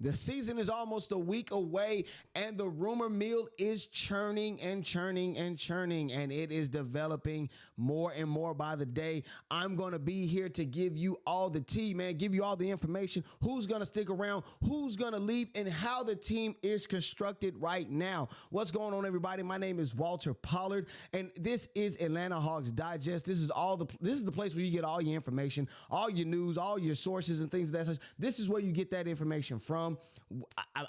The season is almost a week away, and the rumor mill is churning and churning and churning, and it is developing more and more by the day. I'm going to be here to give you all the tea, man, give you all the information, who's going to stick around, who's going to leave, and how the team is constructed right now. What's going on, everybody? My name is Walter Pollard, and this is Atlanta Hawks Digest. This is the place where you get all your information, all your news, all your sources and things of that such. This is where you get that information from.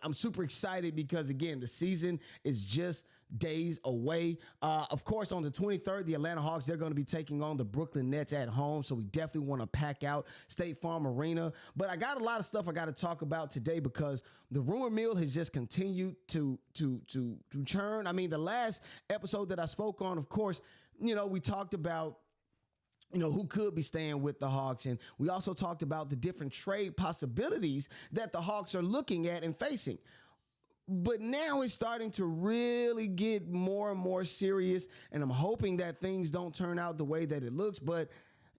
I'm super excited because, again, the season is just days away. Of course, on the 23rd, the Atlanta Hawks, they're going to be taking on the Brooklyn Nets at home. So we definitely want to pack out State Farm Arena. But I got a lot of stuff I got to talk about today because the rumor mill has just continued to churn. I mean, the last episode that I spoke on, of course, we talked about who could be staying with the Hawks. And we also talked about the different trade possibilities that the Hawks are looking at and facing. But now it's starting to really get more and more serious. And I'm hoping that things don't turn out the way that it looks. But,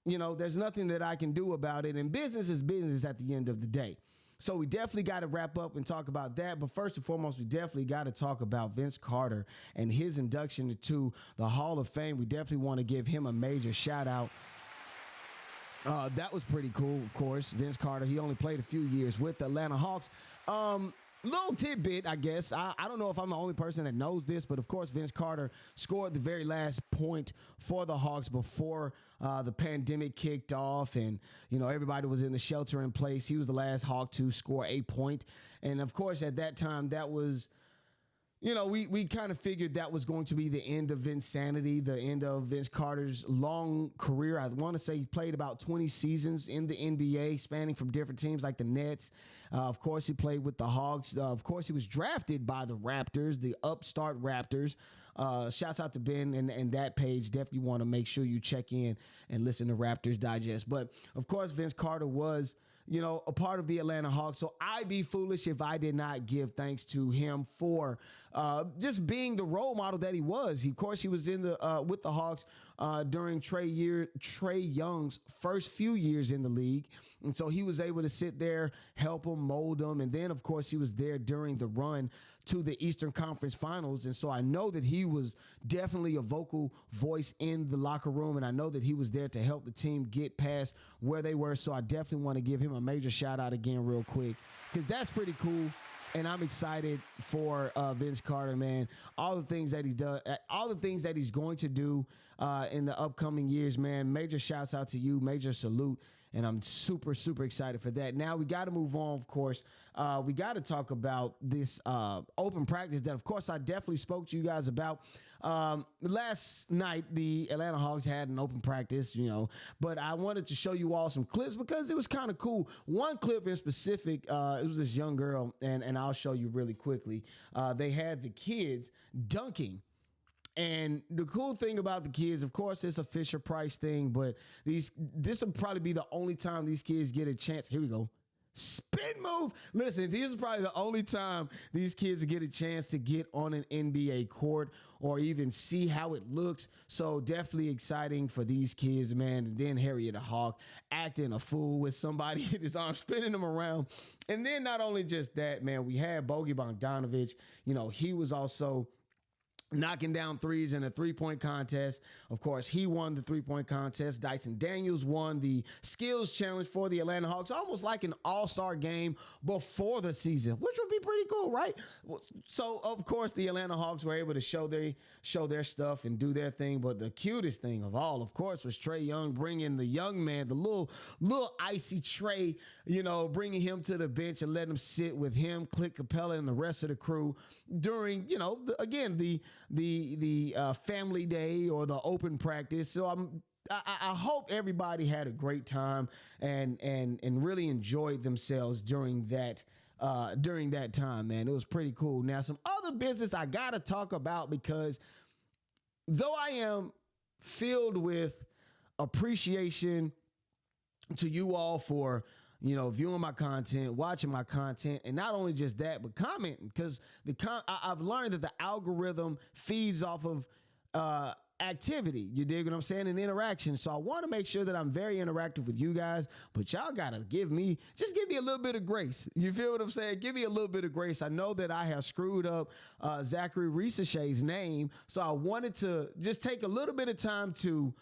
there's nothing that I can do about it. And business is business at the end of the day. So we definitely got to wrap up and talk about that. But first and foremost, we definitely got to talk about Vince Carter and his induction to the Hall of Fame. We definitely want to give him a major shout out. That was pretty cool, of course. Vince Carter, he only played a few years with the Atlanta Hawks. Little tidbit, I guess. I don't know if I'm the only person that knows this, but of course, Vince Carter scored the very last point for the Hawks before the pandemic kicked off, and everybody was in the shelter in place. He was the last Hawk to score a point, and of course, at that time, that was. We kind of figured that was going to be the end of Vinsanity, the end of Vince Carter's long career. I want to say he played about 20 seasons in the NBA, spanning from different teams like the Nets. Of course, he played with the Hawks. Of course, he was drafted by the Raptors, the upstart Raptors. Shouts out to Ben and that page. Definitely want to make sure you check in and listen to Raptors Digest. But, of course, Vince Carter was a part of the Atlanta Hawks. So I'd be foolish if I did not give thanks to him for just being the role model that he was. Of course, he was in the with the Hawks during Trae Young's first few years in the league. And so he was able to sit there, help him, mold him. And then, of course, he was there during the run to the Eastern Conference Finals. And so I know that he was definitely a vocal voice in the locker room. And I know that he was there to help the team get past where they were. So I definitely want to give him a major shout out again real quick because that's pretty cool. And I'm excited for Vince Carter, man. All the things that he's done, all the things that he's going to do in the upcoming years, man. Major shouts out to you, major salute. And I'm super, super excited for that. Now we got to move on, of course. We got to talk about this open practice that, of course, I definitely spoke to you guys about. Last night, the Atlanta Hawks had an open practice, but I wanted to show you all some clips because it was kind of cool. One clip in specific, it was this young girl, and I'll show you really quickly. They had the kids dunking. And the cool thing about the kids, of course, it's a Fisher-Price thing, but this will probably be the only time these kids get a chance. Here we go. Spin move. Listen, this is probably the only time these kids get a chance to get on an NBA court or even see how it looks. So definitely exciting for these kids, man. And then Harriet the Hawk acting a fool with somebody in his arm, spinning them around. And then not only just that, man, we had Bogdan Bogdanović. He was also knocking down threes in a three-point contest. Of course, he won the three-point contest. Dyson Daniels won the skills challenge for the Atlanta Hawks, almost like an all-star game before the season, which would be pretty cool, right? So, of course, the Atlanta Hawks were able to show their stuff and do their thing. But the cutest thing of all, of course, was Trae Young bringing the young man, the little icy Trae, bringing him to the bench and letting him sit with him, Clint Capela, and the rest of the crew during, the family day or the open practice. So I hope everybody had a great time and really enjoyed themselves during that time, man. It was pretty cool. Now, some other business I got to talk about because though I am filled with appreciation to you all for viewing my content, watching my content, and not only just that, but commenting, because I've learned that the algorithm feeds off of activity. You dig what I'm saying? And interaction. So I want to make sure that I'm very interactive with you guys, but y'all got to give me a little bit of grace. You feel what I'm saying? Give me a little bit of grace. I know that I have screwed up Zaccharie Risacher's name, so I wanted to just take a little bit of time to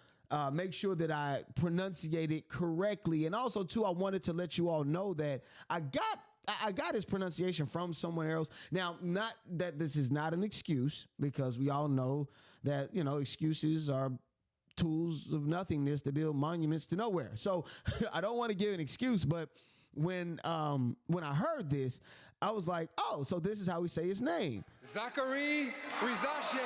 make sure that I pronunciate it correctly. And also, too, I wanted to let you all know that I got his pronunciation from someone else. Now, not that this is not an excuse, because we all know that, excuses are tools of nothingness to build monuments to nowhere. So I don't want to give an excuse, but when I heard this, I was like, oh, so this is how we say his name. Zaccharie Risacher.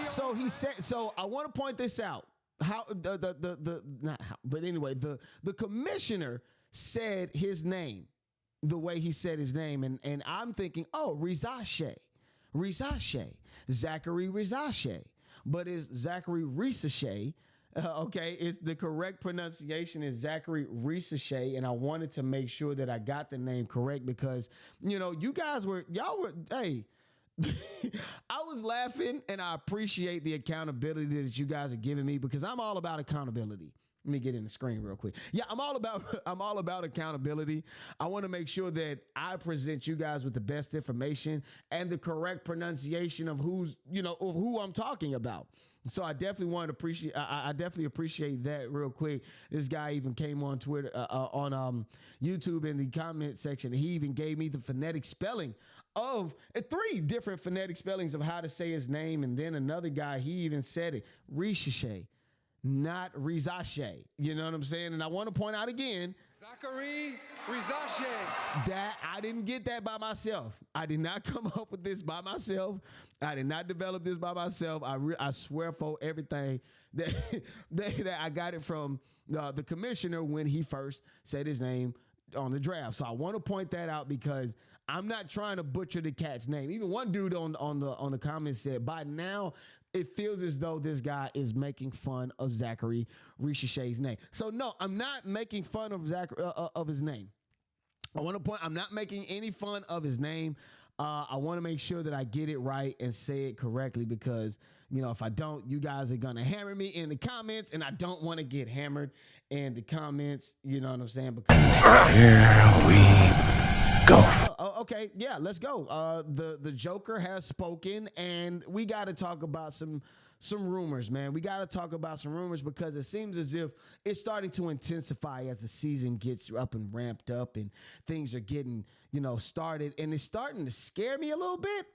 So he said, so I want to point this out. How not how, but anyway, the commissioner said his name the way he said his name, and I'm thinking, oh, Risacher, Zaccharie Risacher, but it's Zaccharie Risacher. Okay, it's the correct pronunciation is Zaccharie Risacher, and I wanted to make sure that I got the name correct because you guys were hey. I was laughing, and I appreciate the accountability that you guys are giving me because I'm all about accountability. Let me get in the screen real quick. Yeah, I'm all about accountability. I want to make sure that I present you guys with the best information and the correct pronunciation of who I'm talking about. So I definitely want to appreciate. I definitely appreciate that real quick. This guy even came on Twitter, on YouTube in the comment section. He even gave me the phonetic spelling of 3 different phonetic spellings of how to say his name, and then another guy, he even said it, Risacher, not Risacher. You know what I'm saying? And I want to point out again, Zaccharie Risacher. that I didn't get that by myself. I did not come up with this by myself. I did not develop this by myself. I swear for everything that I got it from the commissioner when he first said his name on the draft. So I want to point that out because I'm not trying to butcher the cat's name. Even one dude on the comments said, by now it feels as though this guy is making fun of Zaccharie Risacher's name. So no, I'm not making fun of of his name. I want to point, I'm not making any fun of his name. I want to make sure that I get it right and say it correctly because, if I don't, you guys are going to hammer me in the comments, and I don't want to get hammered in the comments. You know what I'm saying? Because here we go. Okay, yeah, let's go. The Joker has spoken, and we got to talk about some rumors, man. We got to talk about some rumors because it seems as if it's starting to intensify as the season gets up and ramped up and things are getting, started, and it's starting to scare me a little bit.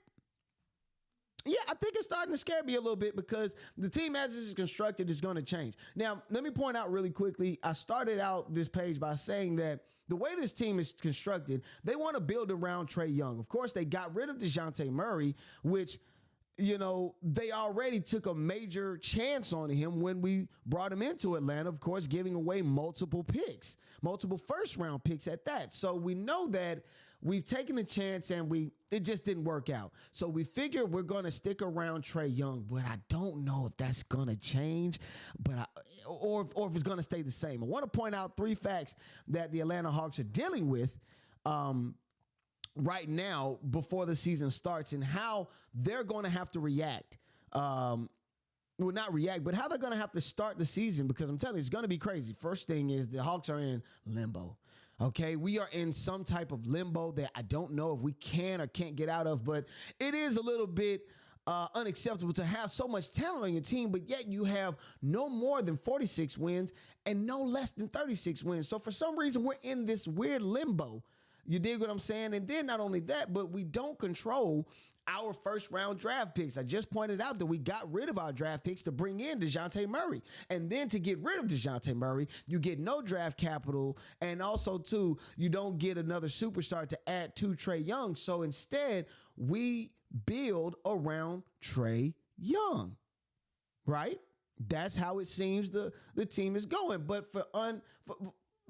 Yeah, I think it's starting to scare me a little bit because the team as it's constructed is going to change. Now, let me point out really quickly, I started out this page by saying that the way this team is constructed, they want to build around Trae Young. Of course, they got rid of Dejounte Murray, which, they already took a major chance on him when we brought him into Atlanta, of course, giving away multiple first-round picks at that. So we know that we've taken a chance and it just didn't work out. So we figure we're going to stick around Trae Young, but I don't know if that's going to change, or if it's going to stay the same. I want to point out 3 facts that the Atlanta Hawks are dealing with right now before the season starts and how they're going to have to react. Well, not react, but how they're going to have to start the season, because I'm telling you, it's going to be crazy. First thing is the Hawks are in limbo. Okay, we are in some type of limbo that I don't know if we can or can't get out of, but it is a little bit unacceptable to have so much talent on your team, but yet you have no more than 46 wins and no less than 36 wins. So for some reason, we're in this weird limbo. You dig what I'm saying? And then not only that, but we don't control our first-round draft picks. I just pointed out that we got rid of our draft picks to bring in Dejounte Murray. And then to get rid of Dejounte Murray, you get no draft capital. And also, too, you don't get another superstar to add to Trae Young. So instead, we build around Trae Young, right? That's how it seems the team is going. But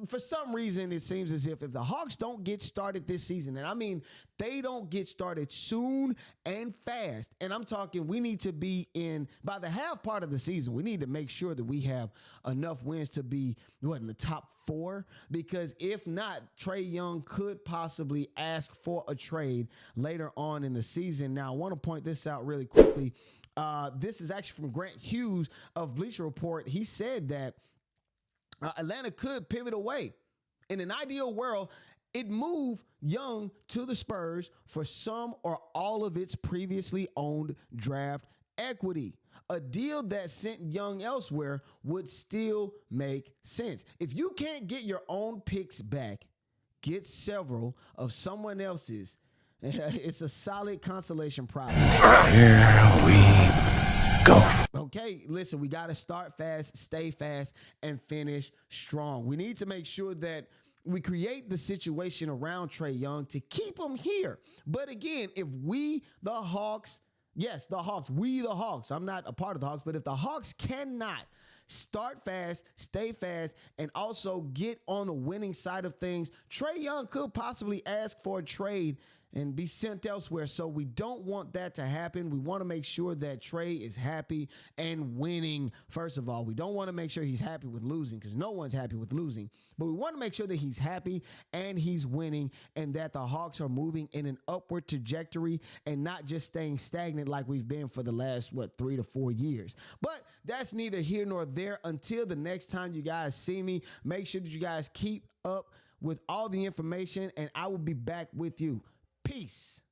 for some reason, it seems as if the Hawks don't get started this season, and I mean, they don't get started soon and fast, and I'm talking we need to be in, by the half part of the season, we need to make sure that we have enough wins to be, in the top 4, because if not, Trae Young could possibly ask for a trade later on in the season. Now, I want to point this out really quickly. This is actually from Grant Hughes of Bleacher Report. He said that Atlanta could pivot away. In an ideal world, it moved Young to the Spurs for some or all of its previously owned draft equity. A deal that sent Young elsewhere would still make sense. If you can't get your own picks back, get several of someone else's. It's a solid consolation prize. Here we go. Okay, listen, we got to start fast, stay fast, and finish strong. We need to make sure that we create the situation around Trae Young to keep him here. But again, if we, the Hawks, yes, the Hawks, we the Hawks, I'm not a part of the Hawks, but if the Hawks cannot start fast, stay fast, and also get on the winning side of things, Trae Young could possibly ask for a trade and be sent elsewhere. So we don't want that to happen. We want to make sure that Trae is happy and winning. First of all, we don't want to make sure he's happy with losing because no one's happy with losing. But we want to make sure that he's happy and he's winning and that the Hawks are moving in an upward trajectory and not just staying stagnant like we've been for the last, 3 to 4 years. But that's neither here nor there. Until the next time you guys see me, make sure that you guys keep up with all the information and I will be back with you. Peace.